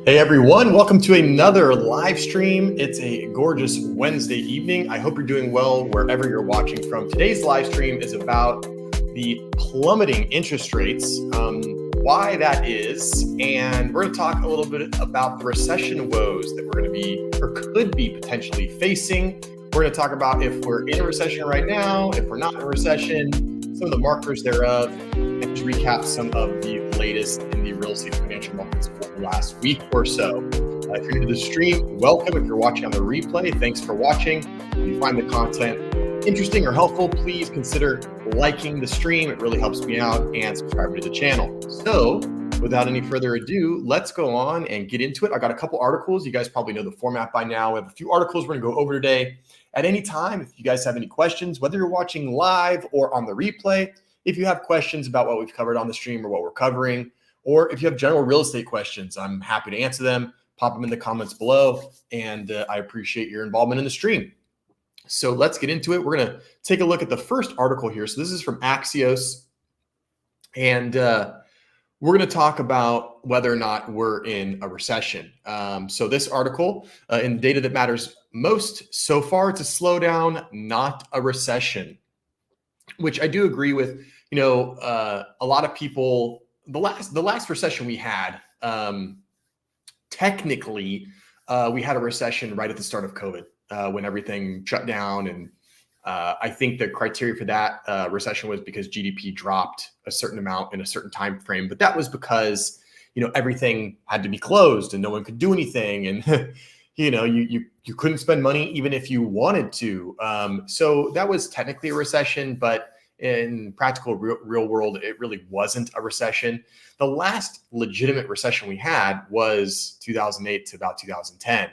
Hey everyone, welcome to another live stream. It's a gorgeous Wednesday evening. I hope you're doing well wherever you're watching from. Today's live stream is about the plummeting interest rates, why that is, and we're going to talk a little bit about the recession woes that we're going to be or could be potentially facing. We're going to talk about if we're in a recession right now, if we're not in a recession, some of the markers thereof, and to recap some of the latest in the real estate financial markets for the last week or so. If you're new to the stream, welcome. If you're watching on the replay, thanks for watching. If you find the content interesting or helpful, please consider liking the stream. It really helps me out, and subscribing to the channel. So without any further ado, let's go on and get into it. I got a couple articles. You guys probably know the format by now. We have a few articles we're going to go over today. At any time, if you guys have any questions, whether you're watching live or on the replay, if you have questions about what we've covered on the stream or what we're covering, or if you have general real estate questions, I'm happy to answer them. Pop them in the comments below, and I appreciate your involvement in the stream. So let's get into it. We're going to take a look at the first article here. So this is from Axios, and we're going to talk about whether or not we're in a recession. So this article, in data that matters most so far, it's a slowdown, not a recession, which I do agree with. You know, a lot of people, the last recession we had, technically, we had a recession right at the start of COVID, when everything shut down. And I think the criteria for that recession was because GDP dropped a certain amount in a certain time frame. But that was because, you know, everything had to be closed and no one could do anything. And, you know, you couldn't spend money even if you wanted to. So that was technically a recession, but in practical real world, it really wasn't a recession. The last legitimate recession we had was 2008 to about 2010.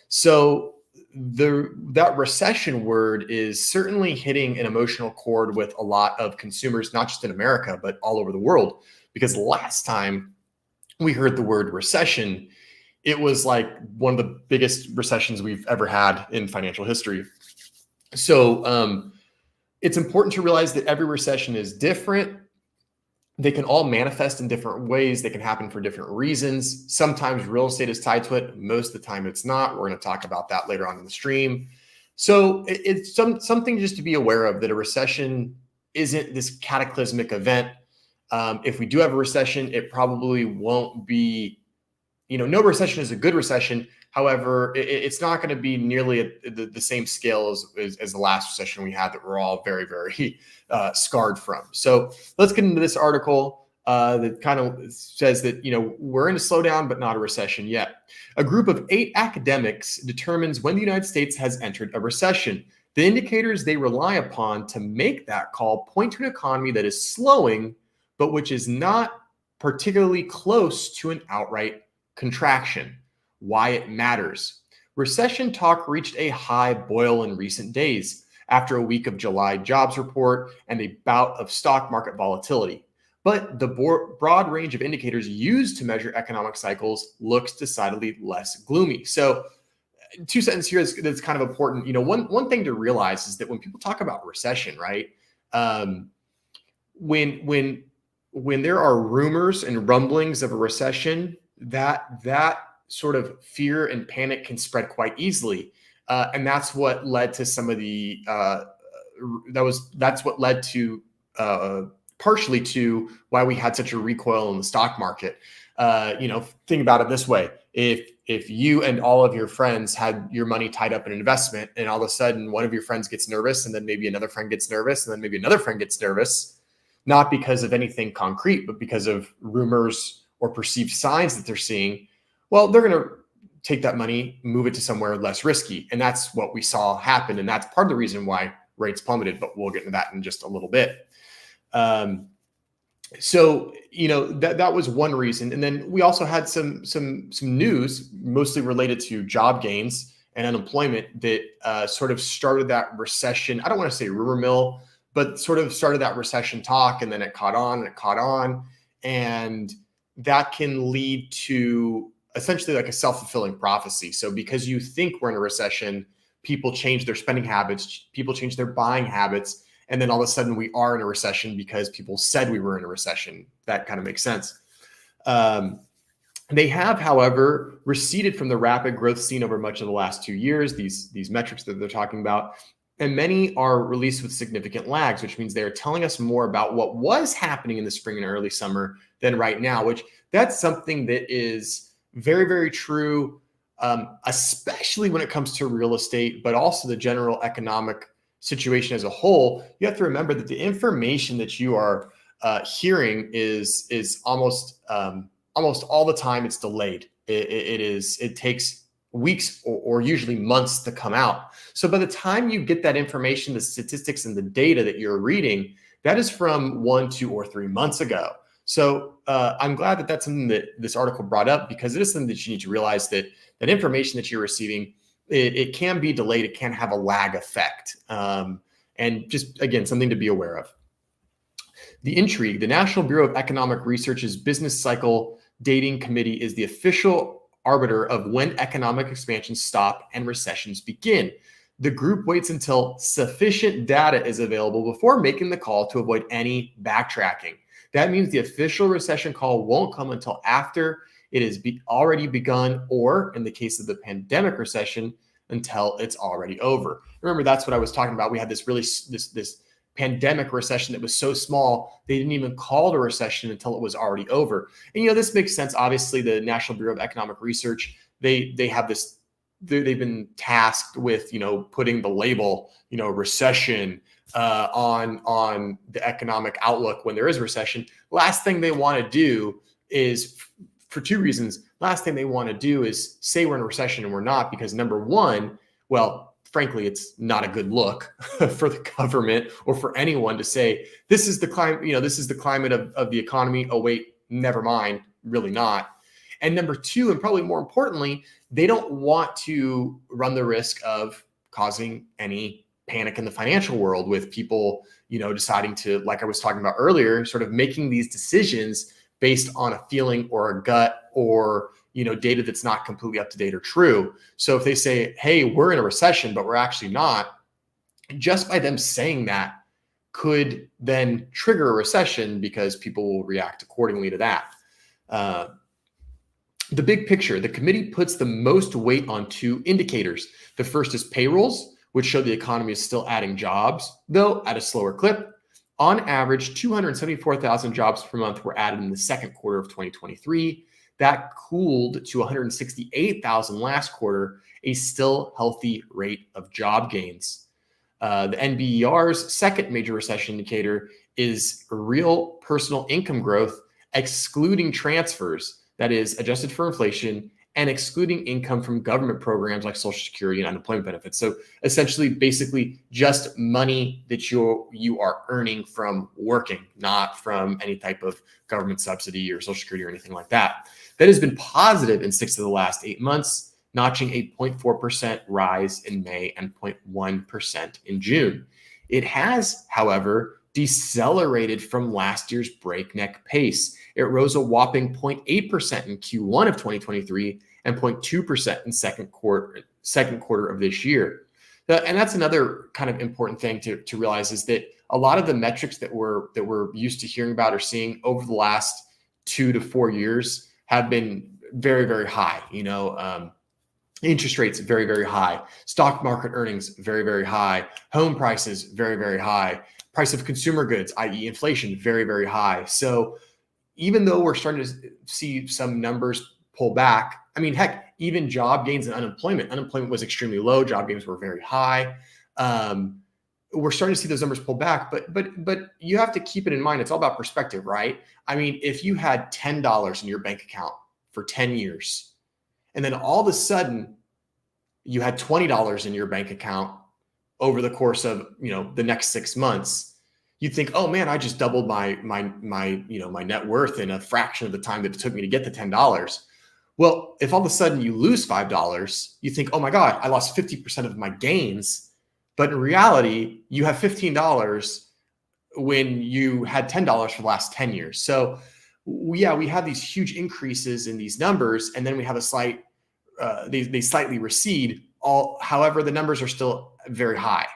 So that recession word is certainly hitting an emotional chord with a lot of consumers, not just in America, but all over the world. Because last time we heard the word recession, it was like one of the biggest recessions we've ever had in financial history. So it's important to realize that every recession is different. They can all manifest in different ways. They can happen for different reasons. Sometimes real estate is tied to it. Most of the time it's not. We're going to talk about that later on in the stream. So it's something just to be aware of, that a recession isn't this cataclysmic event. If we do have a recession, it probably won't be, you know, no recession is a good recession. However, it's not going to be nearly at the same scale as the last recession we had that we're all very, very scarred from. So let's get into this article that kind of says that, you know, we're in a slowdown, but not a recession yet. A group of 8 academics determines when the United States has entered a recession. The indicators they rely upon to make that call point to an economy that is slowing, but which is not particularly close to an outright contraction. Why it matters. Recession talk reached a high boil in recent days after a week of July jobs report and a bout of stock market volatility. But the broad range of indicators used to measure economic cycles looks decidedly less gloomy. So 2 sentences here that's kind of important. You know, one thing to realize is that when people talk about recession, right? When there are rumors and rumblings of a recession, that sort of fear and panic can spread quite easily. And that's what led to some of the, that's what led to partially to why we had such a recoil in the stock market. You know, think about it this way. If you and all of your friends had your money tied up in an investment, and all of a sudden one of your friends gets nervous, and then maybe another friend gets nervous, and then maybe another friend gets nervous, not because of anything concrete, but because of rumors or perceived signs that they're seeing, well, they're going to take that money, move it to somewhere less risky. And that's what we saw happen. And that's part of the reason why rates plummeted, but we'll get into that in just a little bit. So, you know, that was one reason. And then we also had some news mostly related to job gains and unemployment that sort of started that recession. I don't want to say rumor mill, but sort of started that recession talk, and then it caught on and it caught on. And that can lead to essentially like a self-fulfilling prophecy. So because you think we're in a recession, people change their spending habits, people change their buying habits, and then all of a sudden we are in a recession because people said we were in a recession. That kind of makes sense. They have, however, receded from the rapid growth seen over much of the last 2 years, these metrics that they're talking about. And many are released with significant lags, which means they're telling us more about what was happening in the spring and early summer than right now, which that's something that is very, very true, especially when it comes to real estate, but also the general economic situation as a whole. You have to remember that the information that you are hearing is almost all the time it's delayed. It takes weeks or usually months to come out. So by the time you get that information, the statistics and the data that you're reading, that is from 1, 2, or 3 months ago. So I'm glad that that's something that this article brought up, because it is something that you need to realize that that information that you're receiving, it can be delayed. It can have a lag effect. And just, again, something to be aware of. The Intrigue, the National Bureau of Economic Research's Business Cycle Dating Committee, is the official arbiter of when economic expansions stop and recessions begin. The group waits until sufficient data is available before making the call to avoid any backtracking. That means the official recession call won't come until after it has already begun, or in the case of the pandemic recession, until it's already over. Remember, that's what I was talking about. We had this pandemic recession that was so small, they didn't even call it a recession until it was already over. And, this makes sense. Obviously, the National Bureau of Economic Research, they have this, they've been tasked with, putting the label, recession on the economic outlook when there is a recession. Last thing they want to do is, for two reasons, last thing they want to do is say we're in a recession and we're not, because number one, well, frankly, it's not a good look for the government or for anyone to say, this is the climate, this is the climate of the economy. Oh, wait, never mind, really not. And number two, and probably more importantly, they don't want to run the risk of causing any panic in the financial world with people, deciding to, like I was talking about earlier, sort of making these decisions based on a feeling or a gut or data that's not completely up to date or true. So if they say, hey, we're in a recession, but we're actually not, just by them saying that could then trigger a recession, because people will react accordingly to that. The big picture, the committee puts the most weight on two indicators. The first is payrolls, which show the economy is still adding jobs, though at a slower clip. On average, 274,000 jobs per month were added in the second quarter of 2023. That cooled to 168,000 last quarter, a still healthy rate of job gains. The NBER's second major recession indicator is real personal income growth, excluding transfers, that is adjusted for inflation, and excluding income from government programs like Social Security and unemployment benefits. So essentially, basically just money that you are earning from working, not from any type of government subsidy or Social Security or anything like that. That has been positive in 6 of the last 8 months, notching a 0.4% rise in May and 0.1% in June. It has, however, decelerated from last year's breakneck pace. It rose a whopping 0.8% in Q1 of 2023 and 0.2% in second quarter of this year. And that's another kind of important thing to realize, is that a lot of the metrics that we're used to hearing about or seeing over the last 2 to 4 years have been very, very high. Interest rates very, very high. Stock market earnings very, very high. Home prices very, very high. Price of consumer goods, i.e. inflation, very, very high. So even though we're starting to see some numbers pull back, I mean, heck, even job gains and unemployment was extremely low. Job gains were very high. We're starting to see those numbers pull back, but you have to keep it in mind. It's all about perspective, right? I mean, if you had $10 in your bank account for 10 years, and then all of a sudden you had $20 in your bank account over the course of, the next 6 months, you'd think, oh man, I just doubled my net worth in a fraction of the time that it took me to get the $10. Well, if all of a sudden you lose $5, you think, oh my God, I lost 50% of my gains. But in reality, you have $15 when you had $10 for the last 10 years. So we have these huge increases in these numbers, and then we have a slight, they slightly recede. However, the numbers are still very high.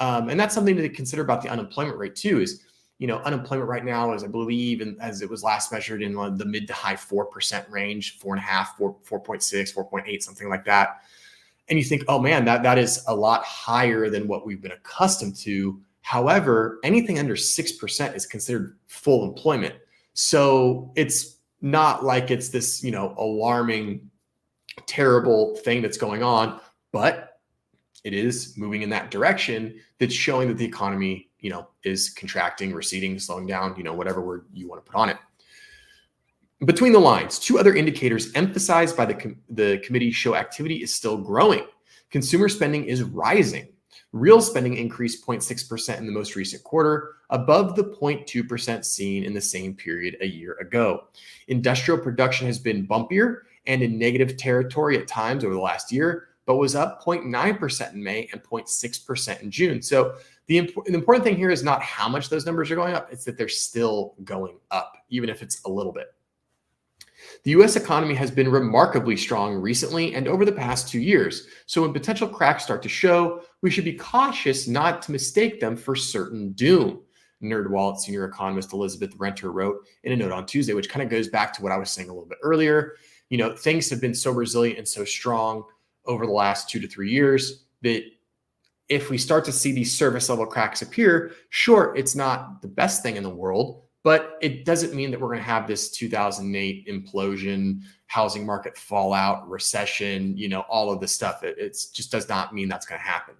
And that's something to consider about the unemployment rate too, is unemployment right now is, I believe, and as it was last measured, in the mid to high 4% range, 4.5, 4.6, 4.8, something like that. And you think, oh man, that is a lot higher than what we've been accustomed to. However, anything under 6% is considered full employment. So it's not like it's this, alarming, terrible thing that's going on, but it is moving in that direction that's showing that the economy, is contracting, receding, slowing down, whatever word you want to put on it. Between the lines, two other indicators emphasized by the committee show activity is still growing. Consumer spending is rising. Real spending increased 0.6% in the most recent quarter, above the 0.2% seen in the same period a year ago. Industrial production has been bumpier and in negative territory at times over the last year, but was up 0.9% in May and 0.6% in June. So the important thing here is not how much those numbers are going up, it's that they're still going up, even if it's a little bit. The U.S. economy has been remarkably strong recently and over the past 2 years. So when potential cracks start to show, we should be cautious not to mistake them for certain doom. NerdWallet senior economist Elizabeth Renter wrote in a note on Tuesday, which kind of goes back to what I was saying a little bit earlier. Things have been so resilient and so strong over the last 2 to 3 years that if we start to see these service level cracks appear, sure, it's not the best thing in the world, but it doesn't mean that we're going to have this 2008 implosion, housing market fallout, recession, all of this stuff. It just does not mean that's going to happen.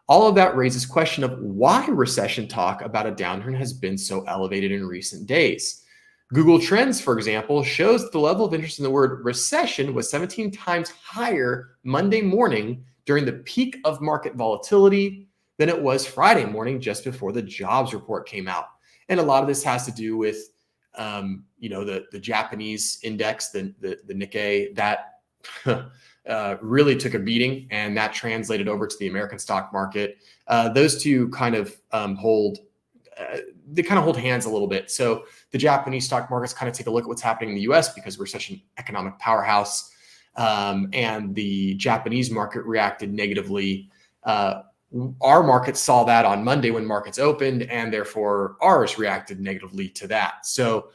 All of that raises question of why recession talk about a downturn has been so elevated in recent days. Google Trends, for example, shows that the level of interest in the word recession was 17 times higher Monday morning during the peak of market volatility than it was Friday morning just before the jobs report came out. And a lot of this has to do with, the Japanese index, the Nikkei, that really took a beating, and that translated over to the American stock market. Those two kind of hold hands a little bit. So the Japanese stock markets kind of take a look at what's happening in the U.S. because we're such an economic powerhouse, and the Japanese market reacted negatively. Our market saw that on Monday when markets opened, and therefore ours reacted negatively to that. So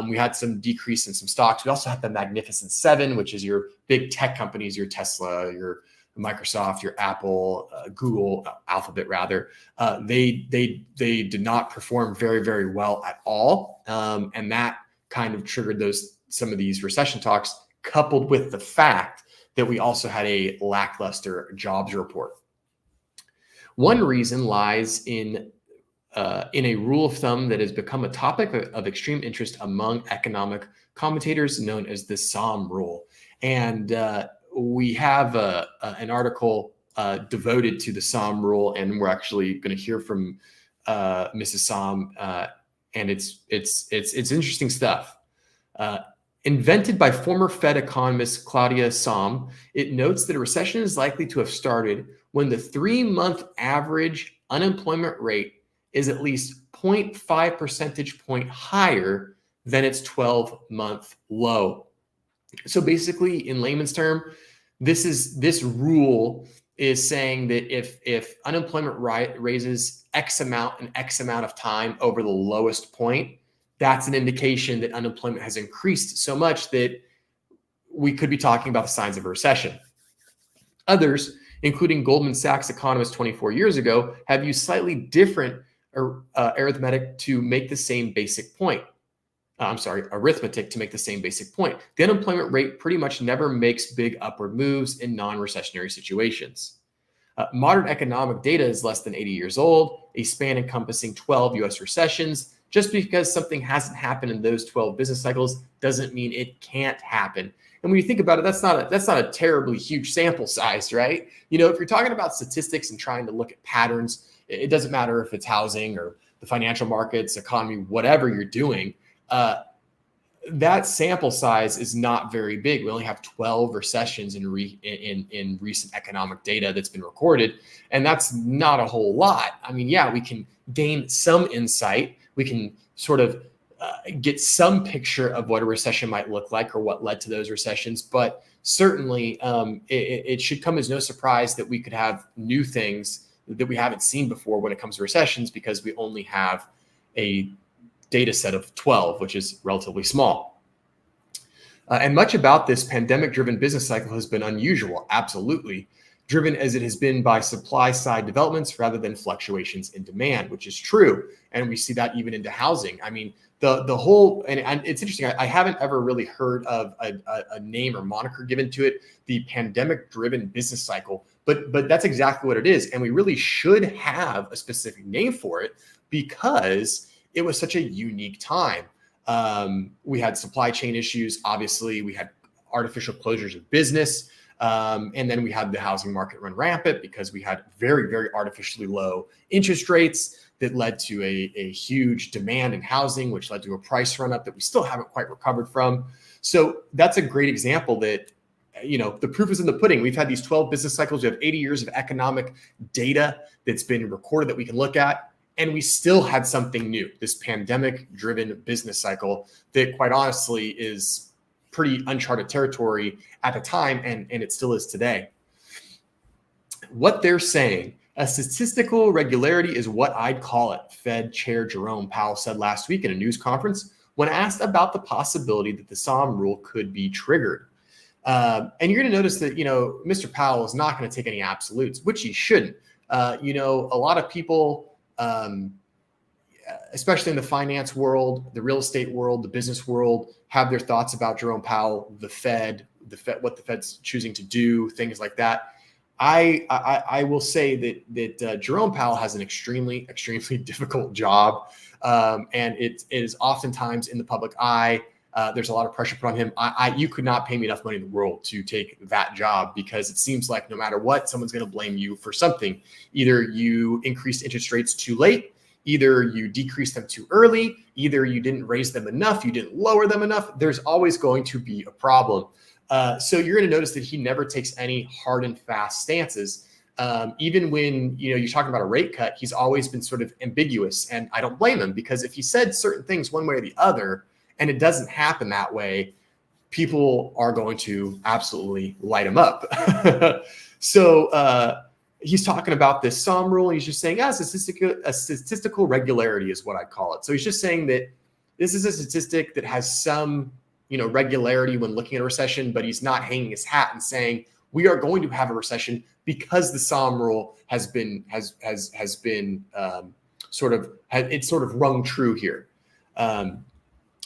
we had some decrease in some stocks. We also had the Magnificent Seven, which is your big tech companies, your Tesla, your Microsoft, your Apple, Google, Alphabet rather. They did not perform very, very well at all, and that kind of triggered some of these recession talks, coupled with the fact that we also had a lackluster jobs report. One reason lies in a rule of thumb that has become a topic of extreme interest among economic commentators known as the SOM rule. And we have an article devoted to the SOM rule, and we're actually going to hear from Mrs. SOM, and it's interesting stuff. Invented by former Fed economist Claudia Somm, it notes that a recession is likely to have started when the 3-month average unemployment rate is at least 0.5 percentage point higher than its 12-month low. So basically, in layman's term, this rule is saying that if unemployment raises X amount and X amount of time over the lowest point, that's an indication that unemployment has increased so much that we could be talking about the signs of a recession. Others, including Goldman Sachs economists 24 years ago, have used slightly different arithmetic to make the same basic point. Arithmetic to make the same basic point. The unemployment rate pretty much never makes big upward moves in non-recessionary situations. Modern economic data is less than 80 years old, a span encompassing 12 U.S. recessions. Just because something hasn't happened in those 12 business cycles doesn't mean it can't happen. And when you think about it, that's not a terribly huge sample size, right? If you're talking about statistics and trying to look at patterns, it doesn't matter if it's housing or the financial markets, economy, whatever you're doing. That sample size is not very big. We only have 12 recessions in recent economic data that's been recorded, and that's not a whole lot. I mean, yeah, we can gain some insight. We can sort of get some picture of what a recession might look like or what led to those recessions. But certainly it should come as no surprise that we could have new things that we haven't seen before when it comes to recessions, because we only have a data set of 12, which is relatively small. And much about this pandemic-driven business cycle has been unusual, absolutely, driven as it has been by supply-side developments rather than fluctuations in demand, which is true. And we see that even into housing. I mean, the whole, and it's interesting, I haven't ever really heard of a name or moniker given to it, the pandemic-driven business cycle, but that's exactly what it is. And we really should have a specific name for it because it was such a unique time. We had supply chain issues. Obviously, we had artificial closures of business. And then we had the housing market run rampant because we had very, very artificially low interest rates that led to a huge demand in housing, which led to a price run up that we still haven't quite recovered from. So that's a great example that, you know, the proof is in the pudding. We've had these 12 business cycles. We have 80 years of economic data that's been recorded that we can look at. And we still had something new, this pandemic-driven business cycle that quite honestly is pretty uncharted territory at the time, and it still is today. What they're saying, a statistical regularity is what I'd call it, Fed Chair Jerome Powell said last week in a news conference when asked about the possibility that the Somm rule could be triggered. And you're going to notice that, you know, Mr. Powell is not going to take any absolutes, which he shouldn't. You know, a lot of people, especially in the finance world, the real estate world, the business world, have their thoughts about Jerome Powell, the Fed, what the Fed's choosing to do, things like that. I will say that Jerome Powell has an extremely difficult job, and it is oftentimes in the public eye. There's a lot of pressure put on him. You could not pay me enough money in the world to take that job because it seems like no matter what, someone's going to blame you for something. Either you increased interest rates too late, either you decreased them too early, either you didn't raise them enough, you didn't lower them enough. There's always going to be a problem. So you're going to notice that he never takes any hard and fast stances. Even when, you know, you're talking about a rate cut, he's always been sort of ambiguous. And I don't blame him because if he said certain things one way or the other, and it doesn't happen that way, people are going to absolutely light him up. So he's talking about this Somm rule. And he's just saying, a statistical regularity is what I call it. So he's just saying that this is a statistic that has some, you know, regularity when looking at a recession, but he's not hanging his hat and saying we are going to have a recession because the Somm rule has been sort of rung true here.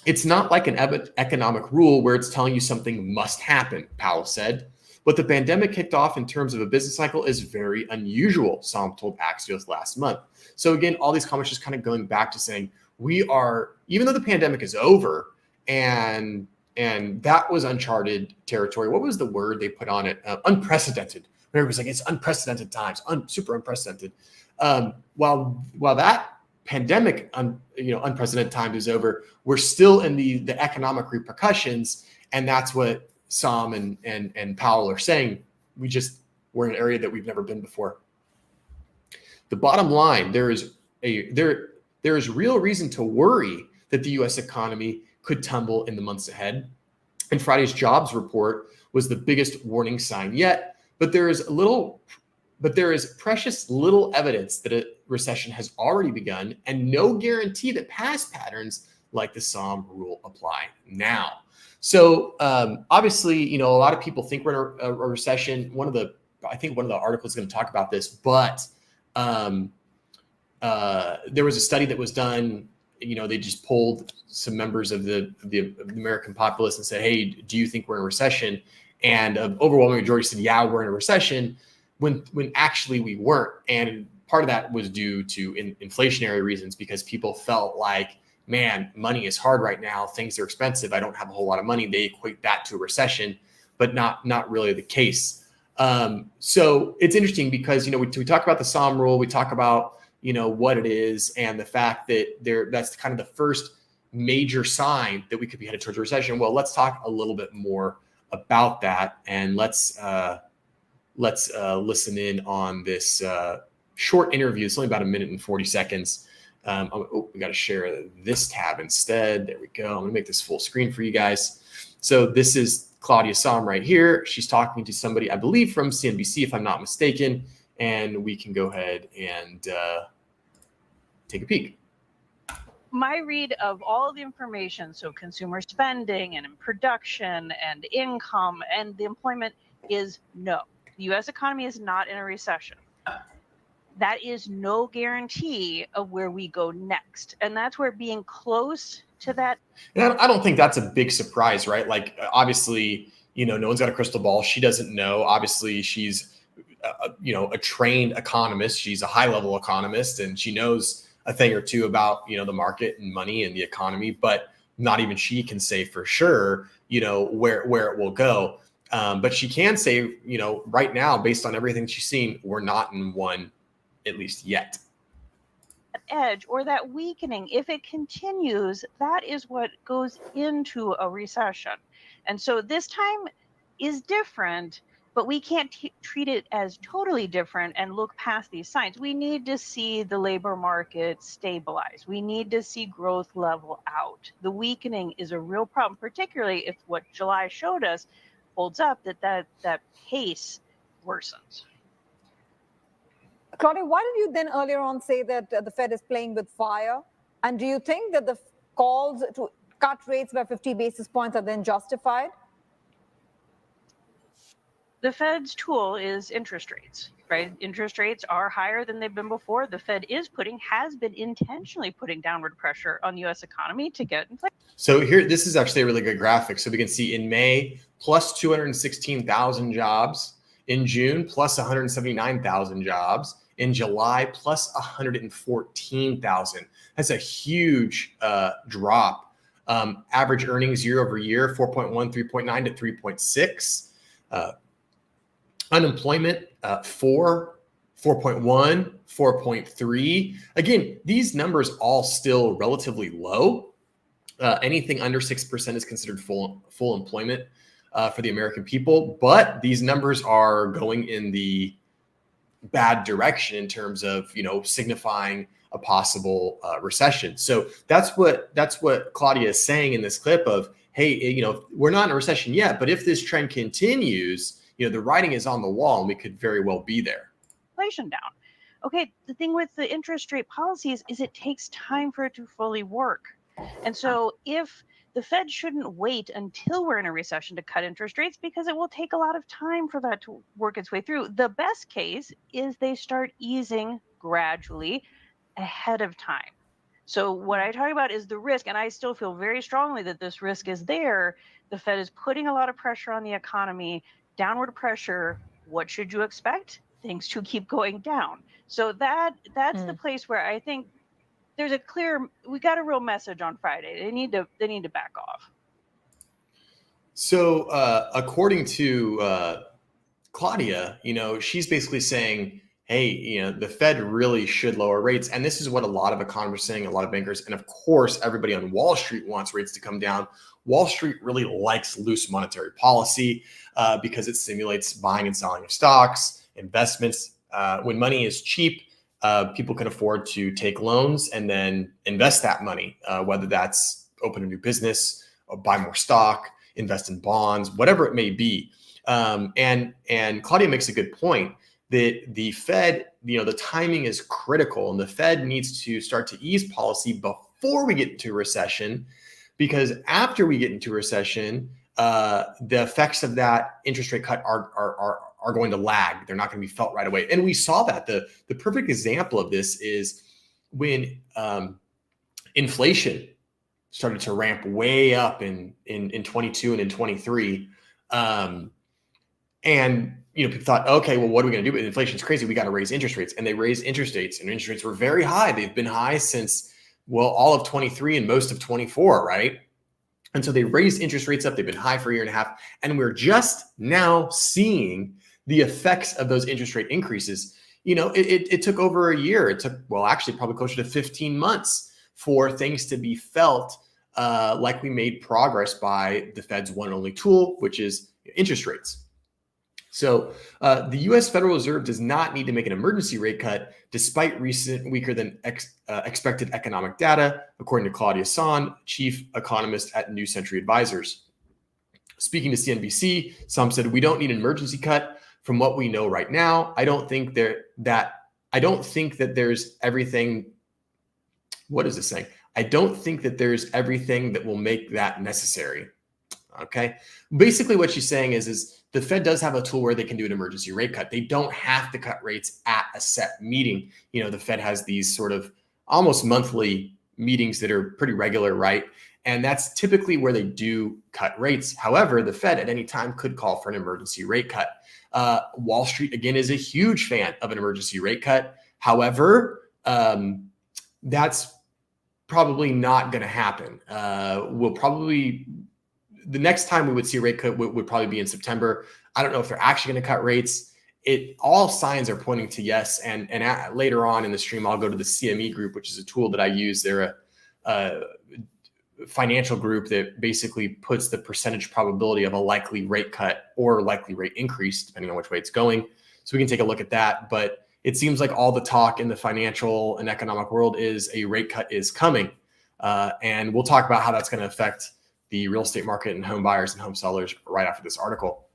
It's not like an economic rule where it's telling you something must happen, Powell said. What the pandemic kicked off in terms of a business cycle is very unusual, Somm told Axios last month. So again, all these comments just kind of going back to saying we are, even though the pandemic is over and that was uncharted territory. What was the word they put on it? Unprecedented. It was like, it's unprecedented times, super unprecedented. While that pandemic, unprecedented time is over, we're still in the economic repercussions, and that's what Somm and Powell are saying. We're in an area that we've never been before. The bottom line, there is real reason to worry that the U.S. economy could tumble in the months ahead. And Friday's jobs report was the biggest warning sign yet, but there is precious little evidence that a recession has already begun and no guarantee that past patterns like the Somm rule apply now. So obviously, you know, a lot of people think we're in a recession. I think one of the articles is going to talk about this, but there was a study that was done. You know, they just polled some members of the American populace and said, hey, do you think we're in a recession? And an overwhelming majority said, yeah, we're in a recession, when actually we weren't. And part of that was due to inflationary reasons, because people felt like, man, money is hard right now. Things are expensive. I don't have a whole lot of money. They equate that to a recession, but not really the case. So it's interesting because, you know, we talk about the Somm rule, we talk about, you know, what it is, and the fact that that's kind of the first major sign that we could be headed towards a recession. Well, let's talk a little bit more about that, and let's listen in on this short interview. It's only about 1 minute and 40 seconds. We got to share this tab instead. There we go. I'm gonna make this full screen for you guys. So this is Claudia Somm right here. She's talking to somebody, I believe, from CNBC, if I'm not mistaken, and we can go ahead and take a peek. My read of all the information, so consumer spending and production and income and the employment, is no. The U.S. economy is not in a recession. That is no guarantee of where we go next. And that's where being close to that. And I don't think that's a big surprise, right? Like, obviously, no one's got a crystal ball. She doesn't know. Obviously, she's, a trained economist. She's a high level economist, and she knows a thing or two about, the market and money and the economy, but not even she can say for sure, where it will go. But she can say, right now, based on everything she's seen, we're not in one, at least yet. Edge or that weakening, if it continues, that is what goes into a recession. And so this time is different, but we can't treat it as totally different and look past these signs. We need to see the labor market stabilize. We need to see growth level out. The weakening is a real problem, particularly if what July showed us holds up, that pace worsens. Claudia, why did you then earlier on say that the Fed is playing with fire? And do you think that the calls to cut rates by 50 basis points are then justified? The Fed's tool is interest rates, right? Interest rates are higher than they've been before. The Fed has been intentionally putting downward pressure on the U.S. economy to get inflation. So here, this is actually a really good graphic. So we can see in May, plus 216,000 jobs. In June, plus 179,000 jobs. In July, plus 114,000. That's a huge drop. Average earnings year over year, 4.1, 3.9 to 3.6. Unemployment, 4, 4.1, 4.3. Again, these numbers all still relatively low. Anything under 6% is considered full employment for the American people, but these numbers are going in the bad direction in terms of, signifying a possible recession. So that's what Claudia is saying in this clip of, hey, we're not in a recession yet, but if this trend continues, the writing is on the wall and we could very well be there. Inflation down. Okay, the thing with the interest rate policies is it takes time for it to fully work. And so if the Fed shouldn't wait until we're in a recession to cut interest rates, because it will take a lot of time for that to work its way through. The best case is they start easing gradually ahead of time. So what I talk about is the risk, and I still feel very strongly that this risk is there. The Fed is putting a lot of pressure on the economy, downward pressure. What should you expect? Things to keep going down. So that's the place where I think there's we got a real message on Friday. They need to back off. So according to Claudia, she's basically saying, hey, the Fed really should lower rates. And this is what a lot of economists are saying, a lot of bankers. And of course, everybody on Wall Street wants rates to come down. Wall Street really likes loose monetary policy because it stimulates buying and selling of stocks, investments. When money is cheap, people can afford to take loans and then invest that money, whether that's open a new business, or buy more stock, invest in bonds, whatever it may be. And Claudia makes a good point that the Fed, the timing is critical, and the Fed needs to start to ease policy before we get into a recession, because after we get into a recession, the effects of that interest rate cut are going to lag. They're not going to be felt right away. And we saw that. The perfect example of this is when inflation started to ramp way up in 22 and in 23. And people thought, okay, well, what are we going to do? But inflation's crazy. We got to raise interest rates. And they raised interest rates, and interest rates were very high. They've been high since, all of 23 and most of 24, right? And so they raised interest rates up. They've been high for a year and a half. And we're just now seeing the effects of those interest rate increases. It took over a year. It took, actually probably closer to 15 months for things to be felt like we made progress by the Fed's one and only tool, which is interest rates. So the U.S. Federal Reserve does not need to make an emergency rate cut despite recent weaker than expected economic data, according to Claudia Son, chief economist at New Century Advisors. Speaking to CNBC, Son said, "We don't need an emergency cut from what we know right now. I don't think that there's everything." What is this saying? I don't think that there's everything that will make that necessary. Okay. Basically what she's saying is the Fed does have a tool where they can do an emergency rate cut. They don't have to cut rates at a set meeting. You know, the Fed has these sort of almost monthly meetings that are pretty regular, right? And that's typically where they do cut rates. However, the Fed at any time could call for an emergency rate cut. Wall Street, again, is a huge fan of an emergency rate cut. However, that's probably not going to happen. The next time we would see a rate cut would probably be in September. I don't know if they're actually going to cut rates. All signs are pointing to yes. And later on in the stream, I'll go to the CME group, which is a tool that I use. They're a financial group that basically puts the percentage probability of a likely rate cut or likely rate increase, depending on which way it's going. So we can take a look at that. But it seems like all the talk in the financial and economic world is a rate cut is coming. And we'll talk about how that's going to affect the real estate market and home buyers and home sellers right after this article.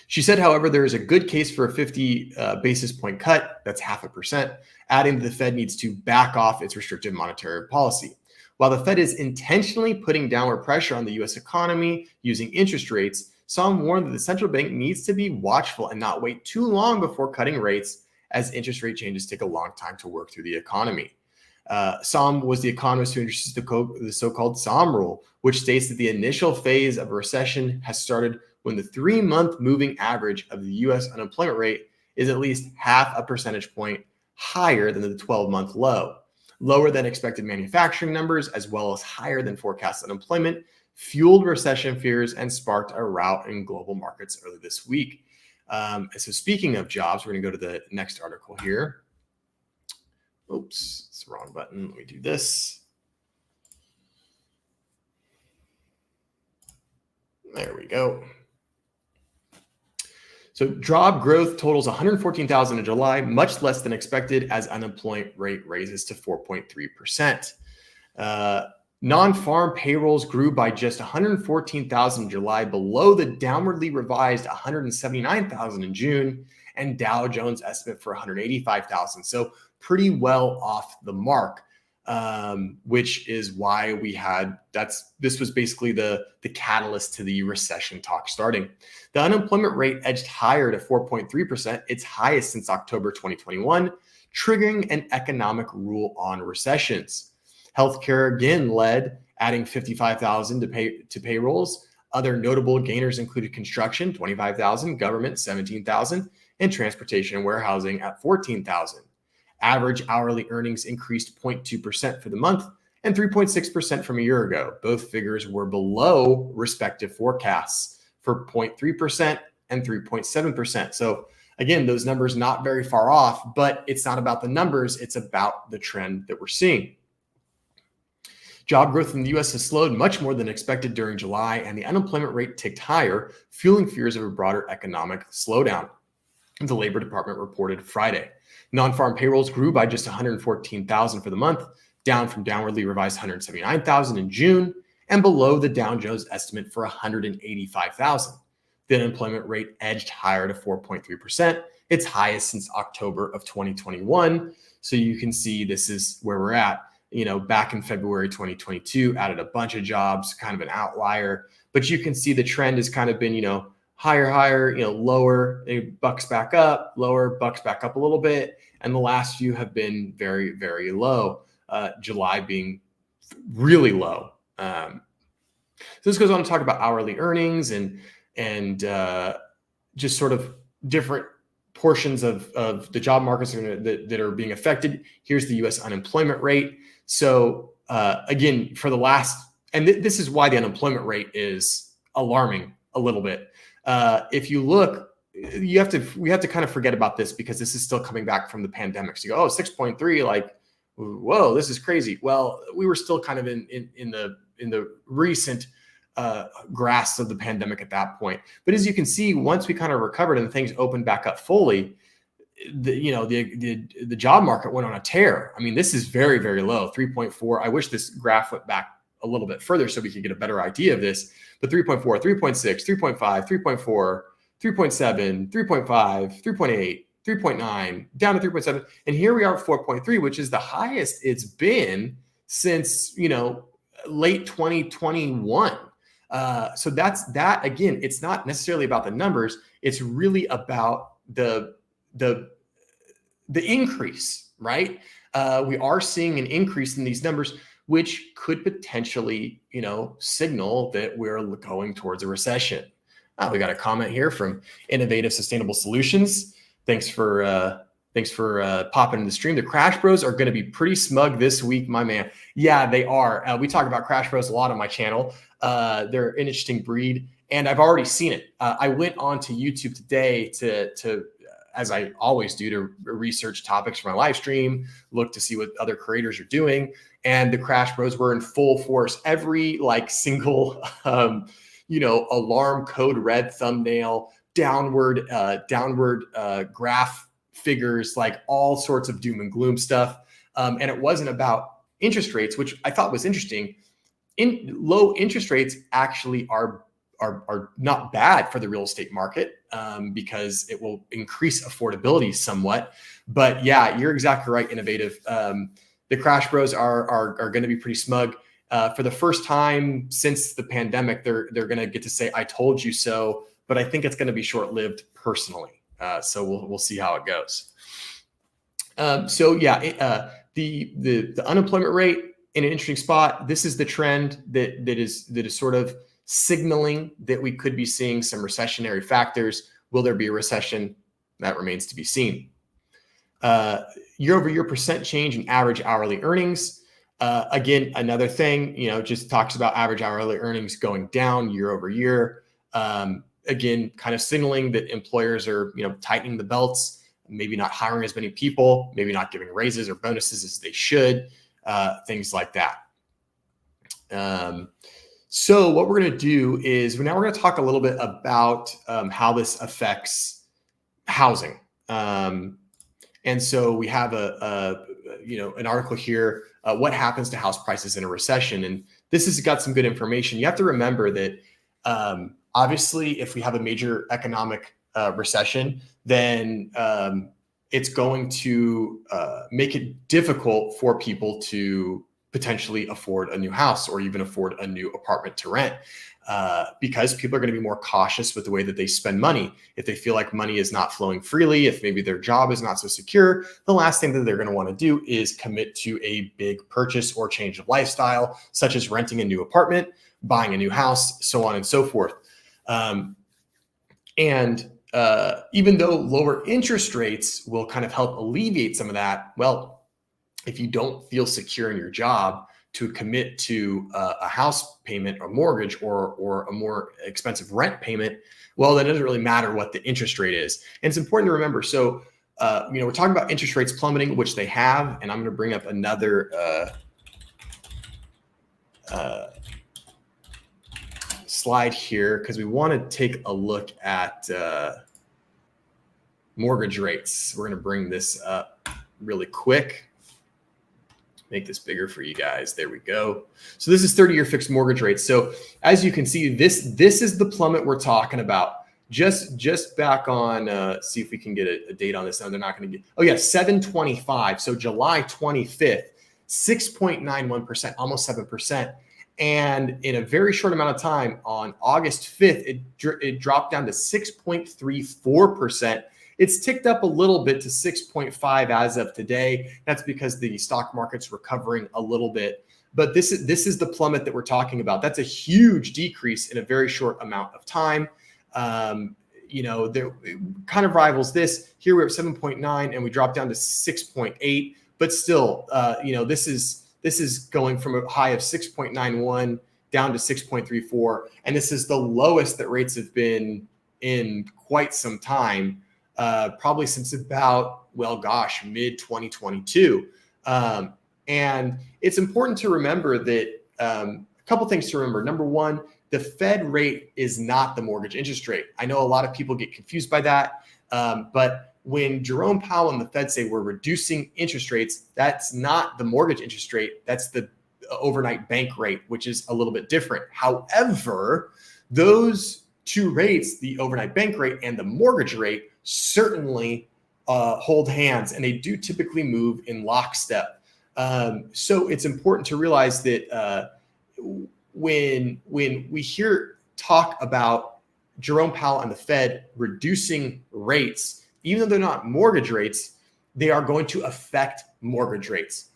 She said, however, there is a good case for a 50 basis point cut. That's 0.5%, adding that the Fed needs to back off its restrictive monetary policy. While the Fed is intentionally putting downward pressure on the U.S. economy using interest rates, some warn that the central bank needs to be watchful and not wait too long before cutting rates, as interest rate changes take a long time to work through the economy. Sahm was the economist who introduced the so-called Sahm rule, which states that the initial phase of a recession has started when the 3-month moving average of the U.S. unemployment rate is at least 0.5 percentage point higher than the 12-month low. Lower than expected manufacturing numbers, as well as higher than forecast unemployment, fueled recession fears and sparked a rout in global markets early this week. So speaking of jobs, we're going to go to the next article here. Oops, it's the wrong button. Let me do this. There we go. So job growth totals 114,000 in July, much less than expected as unemployment rate raises to 4.3%. Non-farm payrolls grew by just 114,000 in July, below the downwardly revised 179,000 in June, and Dow Jones estimate for 185,000. So pretty well off the mark, which is why this was basically the catalyst to the recession talk starting. The unemployment rate edged higher to 4.3%, its highest since October 2021, triggering an economic rule on recessions. Healthcare again led, adding 55,000 to payrolls. Other notable gainers included construction, 25,000, government, 17,000, and transportation and warehousing at 14,000. Average hourly earnings increased 0.2% for the month and 3.6% from a year ago. Both figures were below respective forecasts for 0.3% and 3.7%. So again, those numbers not very far off, but it's not about the numbers, it's about the trend that we're seeing. Job growth in the U.S. has slowed much more than expected during July, and the unemployment rate ticked higher, fueling fears of a broader economic slowdown, the Labor Department reported Friday. Non-farm payrolls grew by just 114,000 for the month, down from downwardly revised 179,000 in June, and below the Dow Jones estimate for 185,000. The unemployment rate edged higher to 4.3%, its highest since October of 2021. So you can see this is where we're at. You know, back in February 2022, added a bunch of jobs, kind of an outlier. But you can see the trend has kind of been, higher, lower, it bucks back up, lower, bucks back up a little bit. And the last few have been very, very low, July being really low. So this goes on to talk about hourly earnings and just sort of different portions of the job markets that are being affected. Here's the U.S. unemployment rate. So again, for the last, and this is why the unemployment rate is alarming a little bit. If you look, we have to kind of forget about this because this is still coming back from the pandemic. So you go, 6.3, like, whoa, this is crazy. Well, we were still kind of in the recent grasp of the pandemic at that point. But as you can see, once we kind of recovered and things opened back up fully, the job market went on a tear. I mean, this is very, very low, 3.4. I wish this graph went back a little bit further so we could get a better idea of this. But 3.4, 3.6, 3.5, 3.4, 3.7, 3.5, 3.8, 3.9, down to 3.7. And here we are at 4.3, which is the highest it's been since, late 2021. So that's that. Again, it's not necessarily about the numbers. It's really about the increase, right? We are seeing an increase in these numbers, which could potentially, signal that we're going towards a recession. We got a comment here from Innovative Sustainable Solutions. Thanks for popping in the stream. The Crash Bros are going to be pretty smug this week, my man. Yeah, they are. We talk about Crash Bros a lot on my channel. They're an interesting breed, and I've already seen it. I went on to YouTube today to as I always do, to research topics for my live stream, look to see what other creators are doing, and the Crash Bros were in full force. Every single alarm code red thumbnail, downward graph figures, like all sorts of doom and gloom stuff. And it wasn't about interest rates, which I thought was interesting. Low interest rates actually are not bad for the real estate market, because it will increase affordability somewhat. But yeah, you're exactly right, Innovative. The Crash Bros are going to be pretty smug. For the first time since the pandemic, they're going to get to say, "I told you so." But I think it's going to be short-lived personally. So we'll see how it goes. So yeah, the unemployment rate in an interesting spot. This is the trend that is sort of signaling that we could be seeing some recessionary factors. Will there be a recession? That remains to be seen. Year-over-year percent change in average hourly earnings. Again, another thing, just talks about average hourly earnings going down year over year. Again, kind of signaling that employers are, tightening the belts, maybe not hiring as many people, maybe not giving raises or bonuses as they should, things like that. So what we're going to do is now we're going to talk a little bit about how this affects housing. And so we have an article here, what happens to house prices in a recession. And this has got some good information. You have to remember that obviously, if we have a major economic recession, then it's going to make it difficult for people to potentially afford a new house or even afford a new apartment to rent, because people are going to be more cautious with the way that they spend money. If they feel like money is not flowing freely, if maybe their job is not so secure, the last thing that they're going to want to do is commit to a big purchase or change of lifestyle, such as renting a new apartment, buying a new house, so on and so forth. And even though lower interest rates will kind of help alleviate some of that, well, if you don't feel secure in your job to commit to a house payment or mortgage or a more expensive rent payment, well, then it doesn't really matter what the interest rate is. And it's important to remember. So, we're talking about interest rates plummeting, which they have. And I'm going to bring up another slide here because we want to take a look at mortgage rates. We're going to bring this up really quick. Make this bigger for you guys. There we go. So this is 30-year fixed mortgage rates. So as you can see, this is the plummet we're talking about. Just back on, see if we can get a date on this. No, they're not going to get, 7/25. So July 25th, 6.91%, almost 7%. And in a very short amount of time, on August 5th, it dropped down to 6.34%. It's ticked up a little bit to 6.5 as of today. That's because the stock market's recovering a little bit. But this is the plummet that we're talking about. That's a huge decrease in a very short amount of time. There it kind of rivals this. Here we're at 7.9 and we dropped down to 6.8. But still, this is going from a high of 6.91 down to 6.34. And this is the lowest that rates have been in quite some time. Probably since about, mid 2022. And it's important to remember that a couple things to remember. Number one, the Fed rate is not the mortgage interest rate. I know a lot of people get confused by that. But when Jerome Powell and the Fed say we're reducing interest rates, that's not the mortgage interest rate. That's the overnight bank rate, which is a little bit different. However, those two rates, the overnight bank rate and the mortgage rate, certainly hold hands, and they do typically move in lockstep. So it's important to realize that when we hear talk about Jerome Powell and the Fed reducing rates, even though they're not mortgage rates, they are going to affect mortgage rates.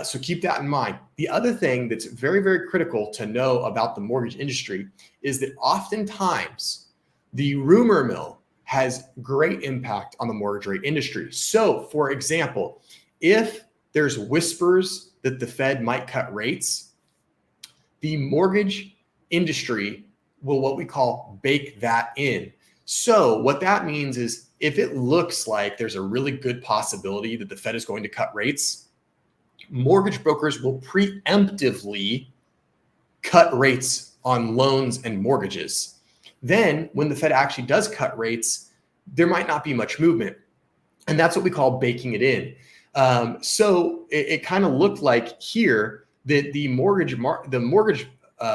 So keep that in mind. The other thing that's very, very critical to know about the mortgage industry is that oftentimes the rumor mill has great impact on the mortgage rate industry. So for example, if there's whispers that the Fed might cut rates, the mortgage industry will what we call bake that in. So what that means is if it looks like there's a really good possibility that the Fed is going to cut rates, mortgage brokers will preemptively cut rates on loans and mortgages. Then when the Fed actually does cut rates, there might not be much movement. And that's what we call baking it in. So it kind of looked like here that the mortgage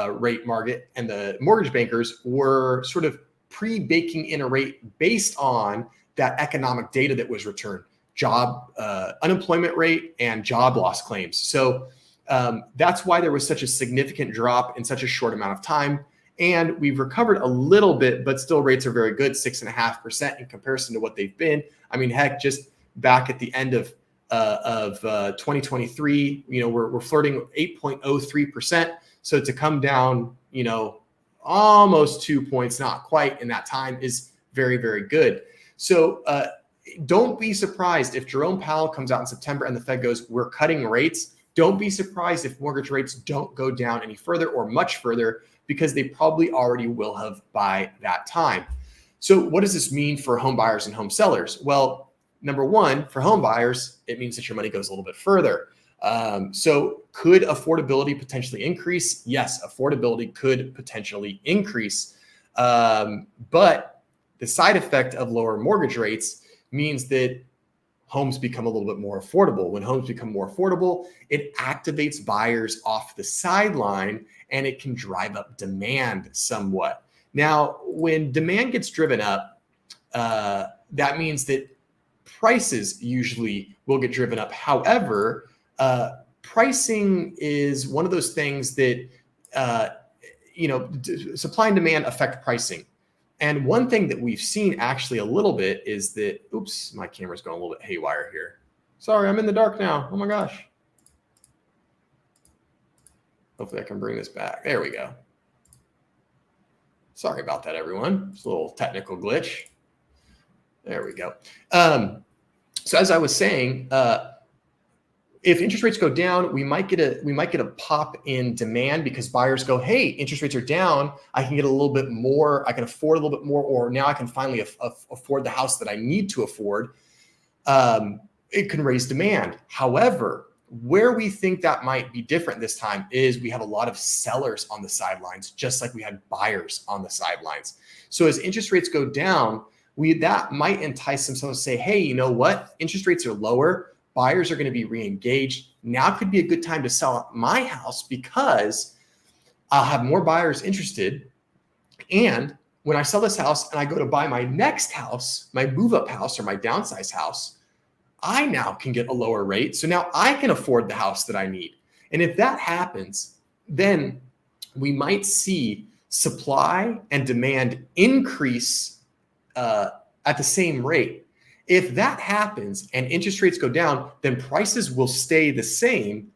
rate market and the mortgage bankers were sort of pre-baking in a rate based on that economic data that was returned, unemployment rate and job loss claims. So that's why there was such a significant drop in such a short amount of time. And we've recovered a little bit, but still rates are very good, 6.5% in comparison to what they've been. I mean, heck, just back at the end of 2023, we're flirting with 8.03%. So to come down, almost 2 points, not quite in that time, is very, very good. So don't be surprised if Jerome Powell comes out in September and the Fed goes, we're cutting rates. Don't be surprised if mortgage rates don't go down any further or much further, because they probably already will have by that time. So what does this mean for home buyers and home sellers? Well, number one, for home buyers, it means that your money goes a little bit further. So could affordability potentially increase? Yes, affordability could potentially increase. But the side effect of lower mortgage rates means that homes become a little bit more affordable. When homes become more affordable, it activates buyers off the sideline and it can drive up demand somewhat. Now, when demand gets driven up, that means that prices usually will get driven up. However, pricing is one of those things that, supply and demand affect pricing. And one thing that we've seen actually a little bit is that, oops, my camera's going a little bit haywire here. Sorry, I'm in the dark now. Oh my gosh. Hopefully I can bring this back. There we go. Sorry about that, everyone. It's a little technical glitch. There we go. So as I was saying, if interest rates go down, we might get a pop in demand because buyers go, hey, interest rates are down. I can get a little bit more. I can afford a little bit more, or now I can finally afford the house that I need to afford. It can raise demand. However, where we think that might be different this time is we have a lot of sellers on the sidelines, just like we had buyers on the sidelines. So as interest rates go down, that might entice some sellers to say, hey, you know what? Interest rates are lower. Buyers are going to be re-engaged. Now could be a good time to sell my house because I'll have more buyers interested. And when I sell this house and I go to buy my next house, my move-up house or my downsize house, I now can get a lower rate. So now I can afford the house that I need. And if that happens, then we might see supply and demand increase at the same rate. If that happens and interest rates go down, then prices will stay the same.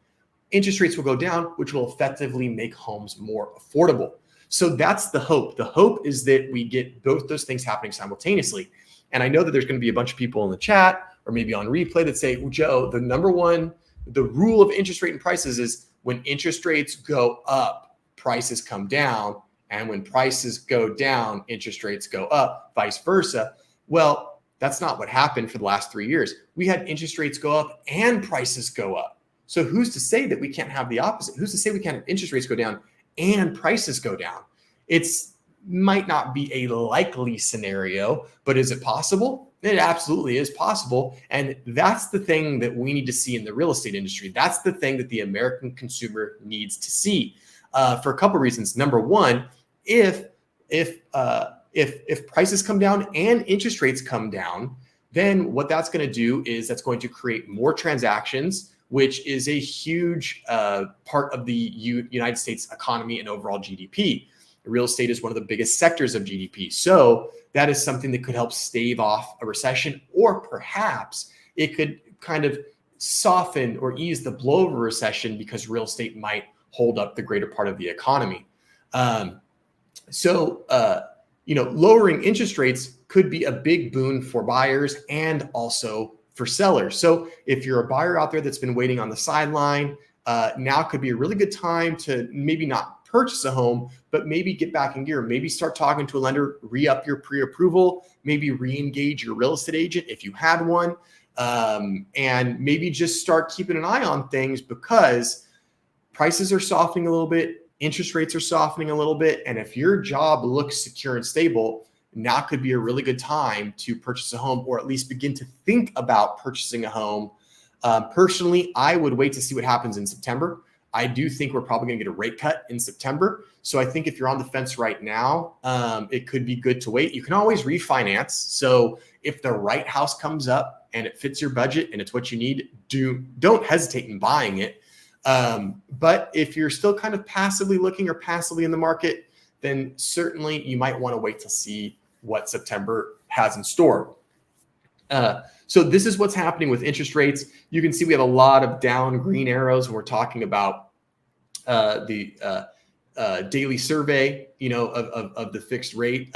Interest rates will go down, which will effectively make homes more affordable. So that's the hope. The hope is that we get both those things happening simultaneously. And I know that there's going to be a bunch of people in the chat or maybe on replay that say, well, Joe, the rule of interest rate and prices is when interest rates go up, prices come down. And when prices go down, interest rates go up, vice versa. Well, that's not what happened for the last 3 years. We had interest rates go up and prices go up. So who's to say that we can't have the opposite? Who's to say we can't have interest rates go down and prices go down? It's might not be a likely scenario, but is it possible? It absolutely is possible. And that's the thing that we need to see in the real estate industry. That's the thing that the American consumer needs to see for a couple of reasons. Number one, if prices come down and interest rates come down, then what that's going to do is that's going to create more transactions, which is a huge part of the United States economy and overall GDP. Real estate is one of the biggest sectors of GDP. So that is something that could help stave off a recession, or perhaps it could kind of soften or ease the blow of a recession because real estate might hold up the greater part of the economy. Lowering interest rates could be a big boon for buyers and also for sellers. So if you're a buyer out there that's been waiting on the sideline, now could be a really good time to maybe not purchase a home, but maybe get back in gear. Maybe start talking to a lender, re-up your pre-approval, maybe re-engage your real estate agent if you had one, and maybe just start keeping an eye on things, because prices are softening a little bit, interest rates are softening a little bit, and if your job looks secure and stable, now could be a really good time to purchase a home, or at least begin to think about purchasing a home. Personally, I would wait to see what happens in September. I do think we're probably going to get a rate cut in September. So I think if you're on the fence right now, it could be good to wait. You can always refinance. So if the right house comes up and it fits your budget and it's what you need, don't hesitate in buying it. But if you're still kind of passively looking or passively in the market, then certainly you might want to wait to see what September has in store. So this is what's happening with interest rates. You can see we have a lot of down green arrows when we're talking about the daily survey, of the fixed rate.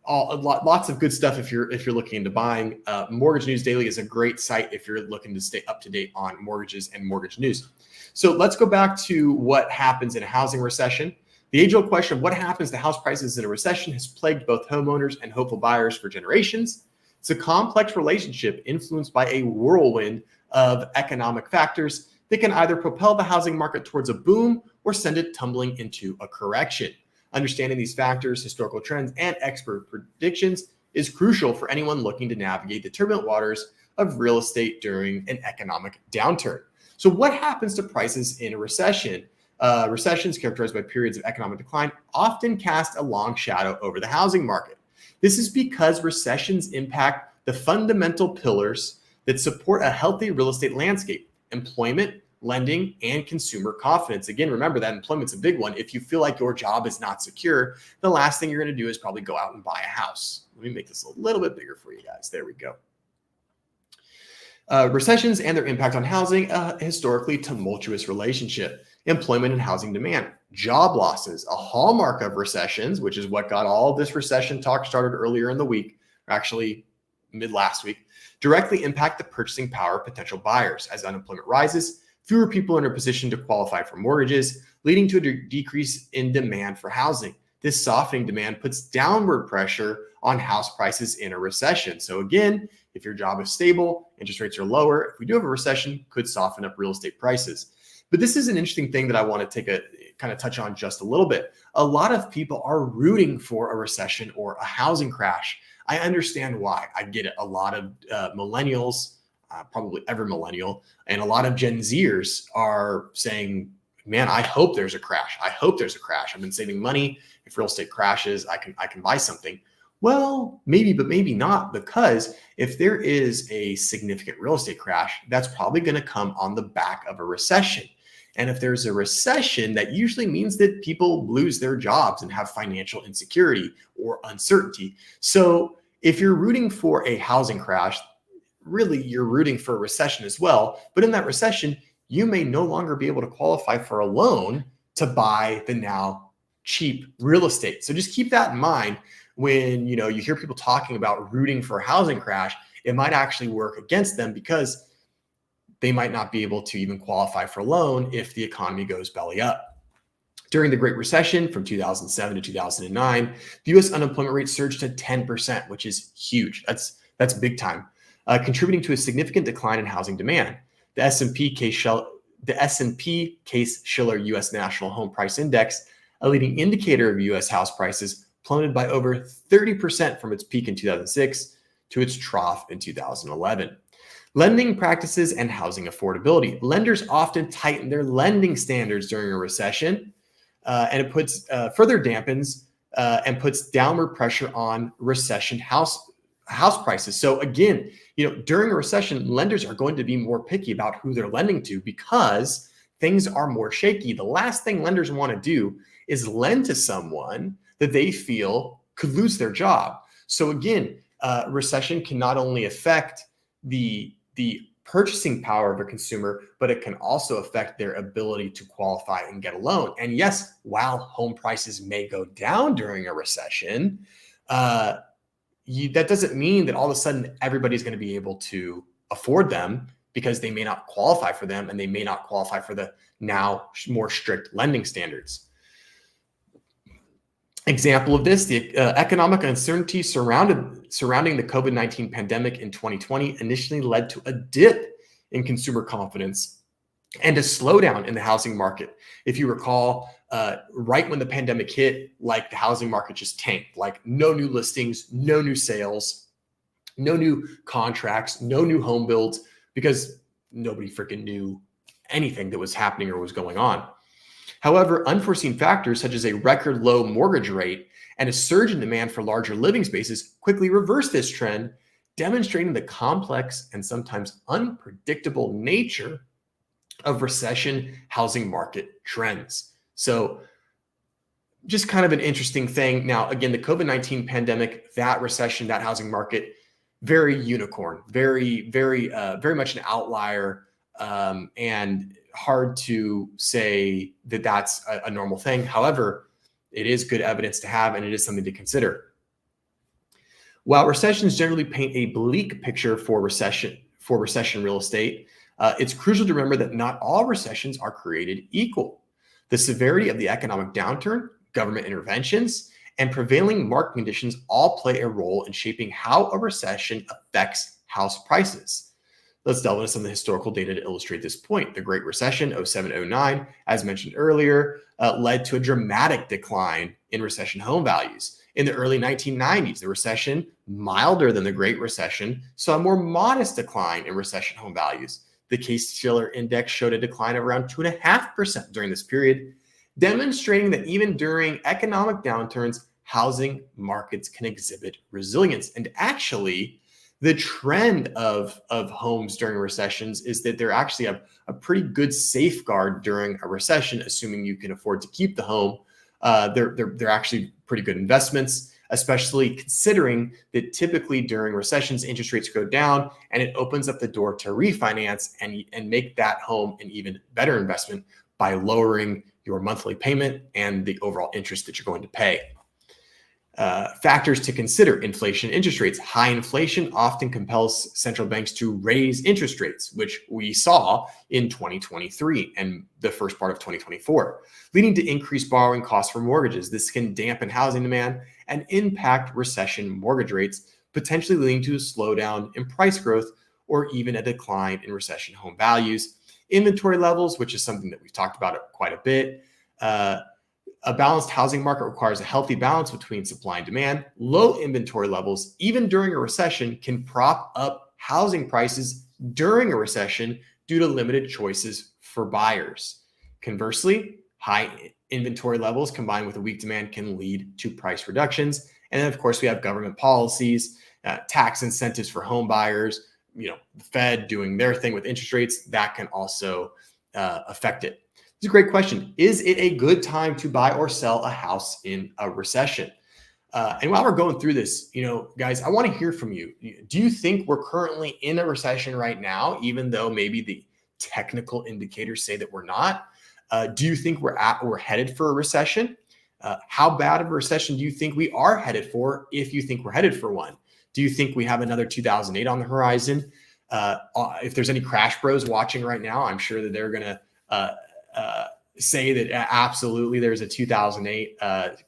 Lots of good stuff if you're looking into buying. Mortgage News Daily is a great site if you're looking to stay up to date on mortgages and mortgage news. So let's go back to what happens in a housing recession. The age-old question of what happens to house prices in a recession has plagued both homeowners and hopeful buyers for generations. It's a complex relationship influenced by a whirlwind of economic factors that can either propel the housing market towards a boom or send it tumbling into a correction. Understanding these factors, historical trends, and expert predictions is crucial for anyone looking to navigate the turbulent waters of real estate during an economic downturn. So what happens to prices in a recession? Recessions, characterized by periods of economic decline, often cast a long shadow over the housing market. This is because recessions impact the fundamental pillars that support a healthy real estate landscape: employment, lending, and consumer confidence. Again, remember that employment's a big one. If you feel like your job is not secure, the last thing you're going to do is probably go out and buy a house. Let me make this a little bit bigger for you guys. There we go. Recessions and their impact on housing, a historically tumultuous relationship. Employment and housing demand. Job losses, a hallmark of recessions, which is what got all this recession talk started earlier in the week, or actually mid last week, directly impact the purchasing power of potential buyers. As unemployment rises, fewer people are in a position to qualify for mortgages, leading to a decrease in demand for housing. This softening demand puts downward pressure on house prices in a recession. So again, if your job is stable, interest rates are lower, if we do have a recession, could soften up real estate prices. But this is an interesting thing that I want to touch on just a little bit. A lot of people are rooting for a recession or a housing crash. I understand why. I get it. A lot of millennials, probably every millennial, and a lot of Gen Zers are saying, man, I hope there's a crash. I hope there's a crash. I've been saving money. If real estate crashes, I can buy something. Well, maybe, but maybe not, because if there is a significant real estate crash, that's probably going to come on the back of a recession. And if there's a recession, that usually means that people lose their jobs and have financial insecurity or uncertainty. So if you're rooting for a housing crash, really you're rooting for a recession as well. But in that recession, you may no longer be able to qualify for a loan to buy the now cheap real estate. So just keep that in mind when you hear people talking about rooting for a housing crash. It might actually work against them, because they might not be able to even qualify for a loan if the economy goes belly up. During the Great Recession from 2007 to 2009, the U.S. unemployment rate surged to 10%, which is huge. That's big time, contributing to a significant decline in housing demand. The S&P Case-Shiller U.S. National Home Price Index, a leading indicator of U.S. house prices, plummeted by over 30% from its peak in 2006 to its trough in 2011. Lending practices and housing affordability. Lenders often tighten their lending standards during a recession, and it puts further dampens and puts downward pressure on recession house house prices. So again, during a recession, lenders are going to be more picky about who they're lending to because things are more shaky. The last thing lenders want to do is lend to someone that they feel could lose their job. So again, recession can not only affect the purchasing power of a consumer, but it can also affect their ability to qualify and get a loan. And yes, while home prices may go down during a recession, that doesn't mean that all of a sudden everybody's going to be able to afford them, because they may not qualify for them and they may not qualify for the now more strict lending standards. Example of this, the economic uncertainty surrounding the COVID-19 pandemic in 2020 initially led to a dip in consumer confidence and a slowdown in the housing market. If you recall, right when the pandemic hit, like the housing market just tanked, like no new listings, no new sales, no new contracts, no new home builds, because nobody freaking knew anything that was happening or was going on. However, unforeseen factors such as a record low mortgage rate and a surge in demand for larger living spaces quickly reversed this trend, demonstrating the complex and sometimes unpredictable nature of recession housing market trends. So just kind of an interesting thing. Now, again, the COVID-19 pandemic, that recession, that housing market, very unicorn, very much an outlier, and hard to say that that's a normal thing. However, it is good evidence to have, and it is something to consider. While recessions generally paint a bleak picture for recession real estate, it's crucial to remember that not all recessions are created equal. The severity of the economic downturn, government interventions, and prevailing market conditions all play a role in shaping how a recession affects house prices. Let's delve into some of the historical data to illustrate this point. The Great Recession, 07-09, as mentioned earlier, led to a dramatic decline in recession home values. In the early 1990s, the recession, milder than the Great Recession, saw a more modest decline in recession home values. The Case-Shiller Index showed a decline of around 2.5% during this period, demonstrating that even during economic downturns, housing markets can exhibit resilience. And actually, the trend of homes during recessions is that they're actually a pretty good safeguard during a recession, assuming you can afford to keep the home. They're actually pretty good investments, especially considering that typically during recessions, interest rates go down, and it opens up the door to refinance and make that home an even better investment by lowering your monthly payment and the overall interest that you're going to pay. Factors to consider: inflation, interest rates. High inflation often compels central banks to raise interest rates, which we saw in 2023 and the first part of 2024, leading to increased borrowing costs for mortgages. This can dampen housing demand and impact recession mortgage rates, potentially leading to a slowdown in price growth or even a decline in recession home values. Inventory levels, which is something that we've talked about quite a bit. A balanced housing market requires a healthy balance between supply and demand. Low inventory levels, even during a recession, can prop up housing prices during a recession due to limited choices for buyers. Conversely, high inventory levels combined with a weak demand can lead to price reductions. And then, of course, we have government policies, tax incentives for home buyers, the Fed doing their thing with interest rates, that can also affect it. It's a great question. Is it a good time to buy or sell a house in a recession? And while we're going through this, guys, I want to hear from you. Do you think we're currently in a recession right now, even though maybe the technical indicators say that we're not? Do you think we're headed for a recession? How bad of a recession do you think we are headed for, if you think we're headed for one? Do you think we have another 2008 on the horizon? If there's any crash bros watching right now, I'm sure that they're going to say that absolutely there's a 2008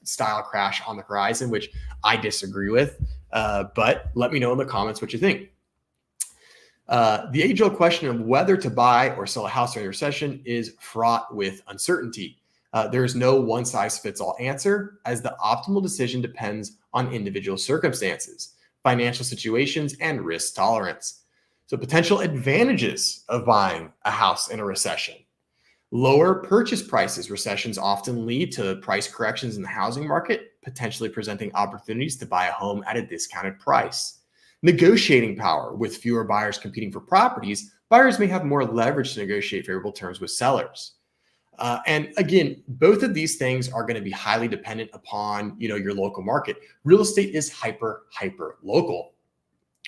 style crash on the horizon, which I disagree with. But let me know in the comments what you think. The age-old question of whether to buy or sell a house during a recession is fraught with uncertainty. There is no one-size-fits-all answer, as the optimal decision depends on individual circumstances, financial situations, and risk tolerance. So potential advantages of buying a house in a recession: lower purchase prices. Recessions often lead to price corrections in the housing market, potentially presenting opportunities to buy a home at a discounted price. Negotiating power. With fewer buyers competing for properties, buyers may have more leverage to negotiate favorable terms with sellers. And again, both of these things are going to be highly dependent upon, your local market. Real estate is hyper local.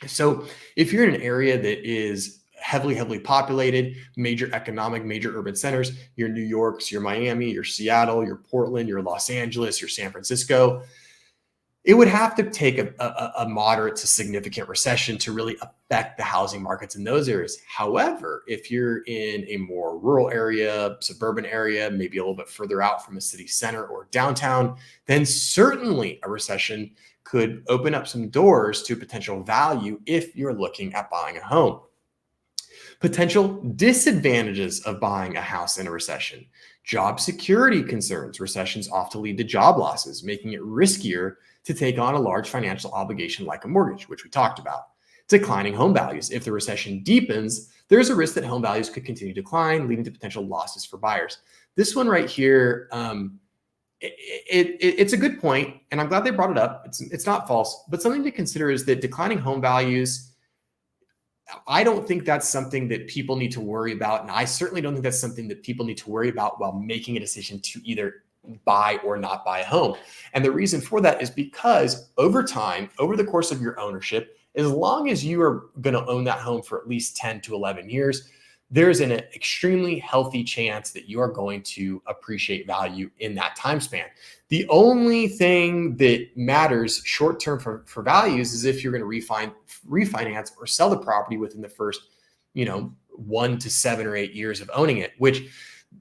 So if you're in an area that is heavily populated, major urban centers, your New Yorks, your Miami, your Seattle, your Portland, your Los Angeles, your San Francisco, it would have to take a moderate to significant recession to really affect the housing markets in those areas. However, if you're in a more rural area, suburban area, maybe a little bit further out from a city center or downtown, then certainly a recession could open up some doors to potential value if you're looking at buying a home. Potential disadvantages of buying a house in a recession. Job security concerns. Recessions often lead to job losses, making it riskier to take on a large financial obligation like a mortgage, which we talked about. Declining home values. If the recession deepens, there's a risk that home values could continue to decline, leading to potential losses for buyers. This one right here, it's a good point, and I'm glad they brought it up. It's not false, but something to consider is that declining home values, I don't think that's something that people need to worry about. And I certainly don't think that's something that people need to worry about while making a decision to either buy or not buy a home. And the reason for that is because over time, over the course of your ownership, as long as you are going to own that home for at least 10 to 11 years, there's an extremely healthy chance that you are going to appreciate value in that time span. The only thing that matters short-term for values is if you're going to refinance or sell the property within the first, 1 to 7 or 8 years of owning it, which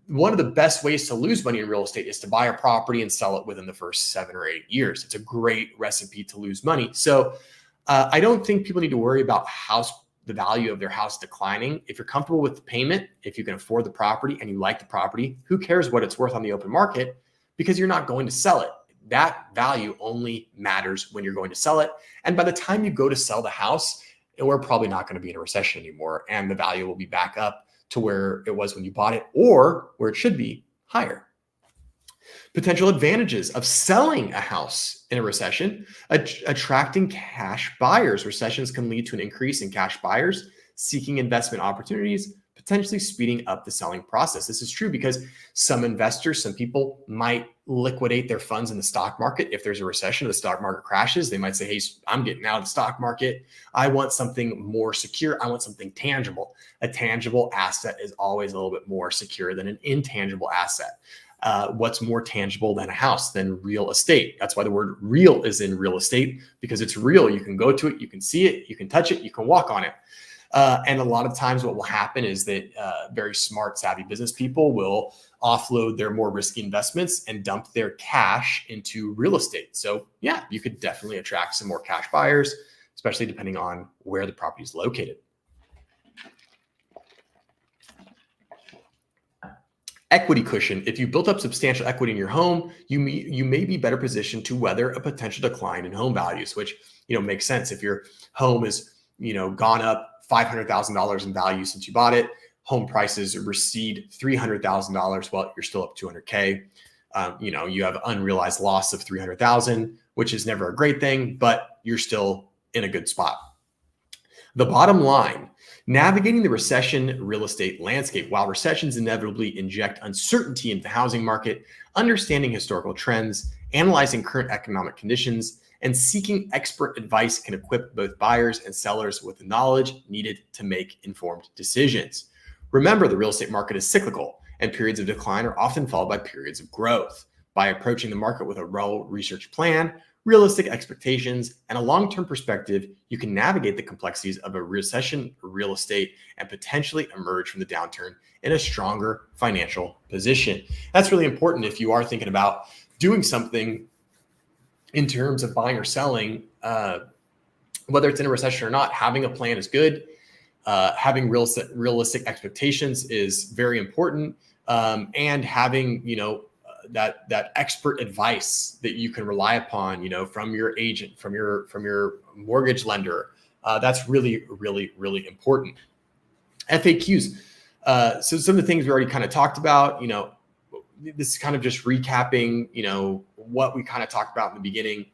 one of the best ways to lose money in real estate is to buy a property and sell it within the first 7 or 8 years. It's a great recipe to lose money. So I don't think people need to worry about the value of their house declining. If you're comfortable with the payment, if you can afford the property and you like the property, who cares what it's worth on the open market? Because you're not going to sell it. That value only matters when you're going to sell it. And by the time you go to sell the house, we're probably not going to be in a recession anymore. And the value will be back up to where it was when you bought it, or where it should be, higher. Potential advantages of selling a house in a recession. Attracting cash buyers. Recessions can lead to an increase in cash buyers seeking investment opportunities, potentially speeding up the selling process. This is true because some investors, some people might liquidate their funds in the stock market. If there's a recession, the stock market crashes, they might say, hey, I'm getting out of the stock market. I want something more secure. I want something tangible. A tangible asset is always a little bit more secure than an intangible asset. What's more tangible than a house, than real estate? That's why the word real is in real estate, because it's real. You can go to it, you can see it, you can touch it, you can walk on it. And a lot of times what will happen is that very smart, savvy business people will offload their more risky investments and dump their cash into real estate. So yeah, you could definitely attract some more cash buyers, especially depending on where the property is located. Equity cushion. If you built up substantial equity in your home, you may be better positioned to weather a potential decline in home values, which makes sense. If your home is gone up $500,000 in value since you bought it, home prices recede $300,000. Well, you're still up $200K. You have unrealized loss of $300,000, which is never a great thing, but you're still in a good spot. The bottom line, navigating the recession real estate landscape. While recessions inevitably inject uncertainty into the housing market, understanding historical trends, analyzing current economic conditions, and seeking expert advice can equip both buyers and sellers with the knowledge needed to make informed decisions. Remember, the real estate market is cyclical, and periods of decline are often followed by periods of growth. By approaching the market with a well-researched plan, realistic expectations, and a long-term perspective, you can navigate the complexities of a recession real estate and potentially emerge from the downturn in a stronger financial position. That's really important if you are thinking about doing something in terms of buying or selling, whether it's in a recession or not. Having a plan is good. Having realistic expectations is very important. And having, that expert advice that you can rely upon, from your agent, from your mortgage lender. That's really, really, really important. FAQs. So some of the things we already kind of talked about, this is kind of just recapping, what we kind of talked about in the beginning.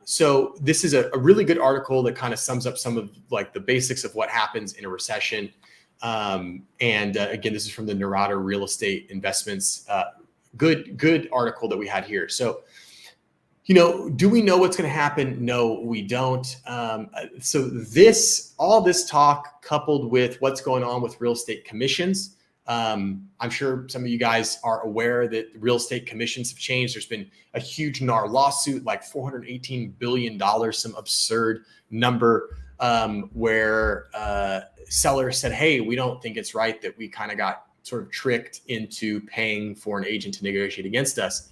So this is a really good article that kind of sums up some of like the basics of what happens in a recession. Again, this is from the Narada Real Estate Investments. Good article that we had here. So, do we know what's going to happen? No, we don't. So all this talk coupled with what's going on with real estate commissions. I'm sure some of you guys are aware that real estate commissions have changed. There's been a huge NAR lawsuit, like $418 billion, some absurd number, where sellers said, hey, we don't think it's right that we kind of got sort of tricked into paying for an agent to negotiate against us.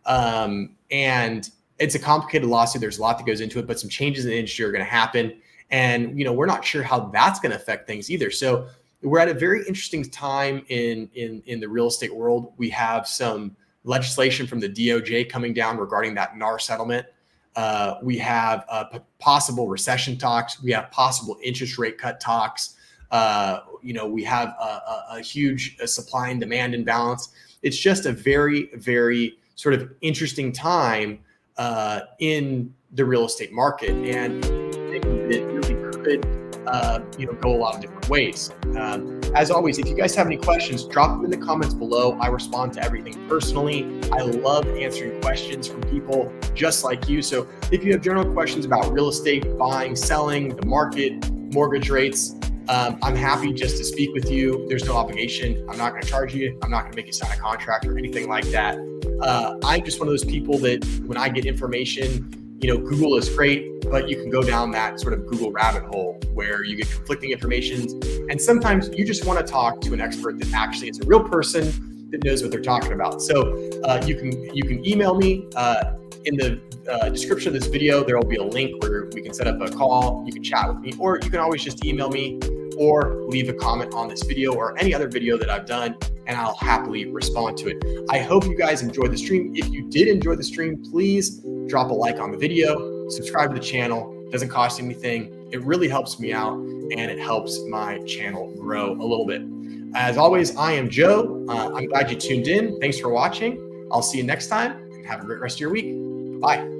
And it's a complicated lawsuit. There's a lot that goes into it, but some changes in the industry are going to happen. And, we're not sure how that's going to affect things either. So we're at a very interesting time in the real estate world. We have some legislation from the DOJ coming down regarding that NAR settlement. We have possible recession talks. We have possible interest rate cut talks. We have a huge supply and demand imbalance. It's just a very, very sort of interesting time in the real estate market, and it really could go a lot of different ways. As always, if you guys have any questions, drop them in the comments below. I respond to everything personally. I love answering questions from people just like you. So if you have general questions about real estate, buying, selling, the market, mortgage rates, I'm happy just to speak with you. There's no obligation. I'm not going to charge you. I'm not going to make you sign a contract or anything like that. I'm just one of those people that when I get information, Google is great, but you can go down that sort of Google rabbit hole where you get conflicting information. And sometimes you just want to talk to an expert that actually is a real person that knows what they're talking about. So you can email me. In the description of this video, there will be a link where we can set up a call. You can chat with me, or you can always just email me or leave a comment on this video or any other video that I've done, and I'll happily respond to it. I hope you guys enjoyed the stream. If you did enjoy the stream, please drop a like on the video, subscribe to the channel. It doesn't cost anything. It really helps me out, and it helps my channel grow a little bit. As always, I am Joe. I'm glad you tuned in. Thanks for watching. I'll see you next time, and have a great rest of your week. Bye.